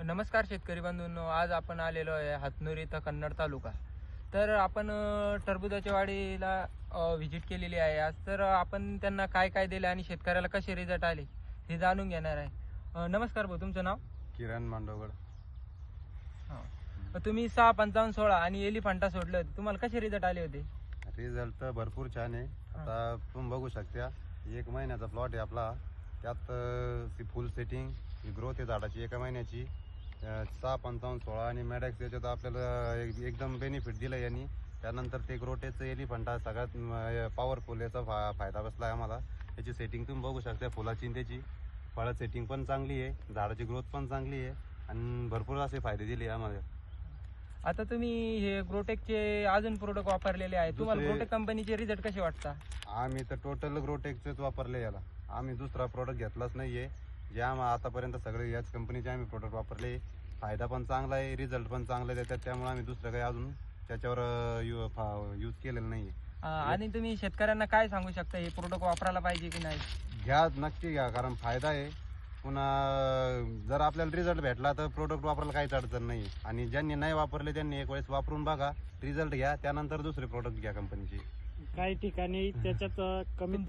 नमस्कार शेतकरी बंधूंनो, आज आपण आलेलो आहे हातनूर इथं कन्नड तालुका. तर आपण टरबूजाच्या वाडीला व्हिजिट केलेली आहे आज. तर आपण त्यांना काय काय दिले आणि शेतकऱ्याला कसे रिझल्ट आले हे जाणून घेणार आहे. नमस्कार भाऊ, तुमचं नाव? किरण मांडवगड. तुम्ही 65516 आणि एलिफंटा सोडलं, तुम्हाला कसे रिझल्ट आले होते? रिझल्ट तर भरपूर छान आहे. आता तुम्ही बघू शकता, 1 महिन्याचा प्लॉट आहे आपला. त्यात ती फुल सेटिंग, ग्रोथ आहे झाडाची 1 महिन्याची. 65516 आणि मॅडॅक्स याच्यात आपल्याला एकदम बेनिफिट दिलं यांनी. त्यानंतर ते ग्रोटेचं एलिफंटा सगळ्यात पॉवरफुल याचा फायदा बसला आहे आम्हाला. याची सेटिंग तुम्ही बघू शकता, फुलाची त्याची फळात सेटिंग पण चांगली आहे, झाडाची ग्रोथ पण चांगली आहे आणि भरपूर असे फायदे दिले आम्हाला. आता तुम्ही हे ग्रोटेकचे अजून प्रोडक्ट वापरलेले आहे, तुम्हाला ग्रोटेक कंपनीचे रिझल्ट कसे वाटतात? आम्ही तर टोटल ग्रोटेकचेच वापरले याला. आम्ही दुसरा प्रोडक्ट घेतलाच नाहीये. जे आतापर्यंत सगळे याच कंपनीचे आम्ही प्रोडक्ट वापरले. फायदा पण चांगला आहे, रिझल्ट पण चांगले देतात. त्यामुळे आम्ही दुसरं काही अजून त्याच्यावर यूज केलेलं नाहीये. आणि तुम्ही शेतकऱ्यांना काय सांगू शकता, हे प्रोडक्ट वापरायला पाहिजे की नाही? घ्या, नक्की घ्या, कारण फायदा आहे. पुन्हा जर आपल्याला रिझल्ट भेटला तर प्रोडक्ट वापरायला काहीच अडचण नाही. आणि ज्यांनी नाही वापरले त्यांनी एक वेळेस वापरून बघा, रिझल्ट घ्या, त्यानंतर दुसरे प्रोडक्ट घ्या कंपनीचे. काही ठिकाणी त्याच्यात कमीत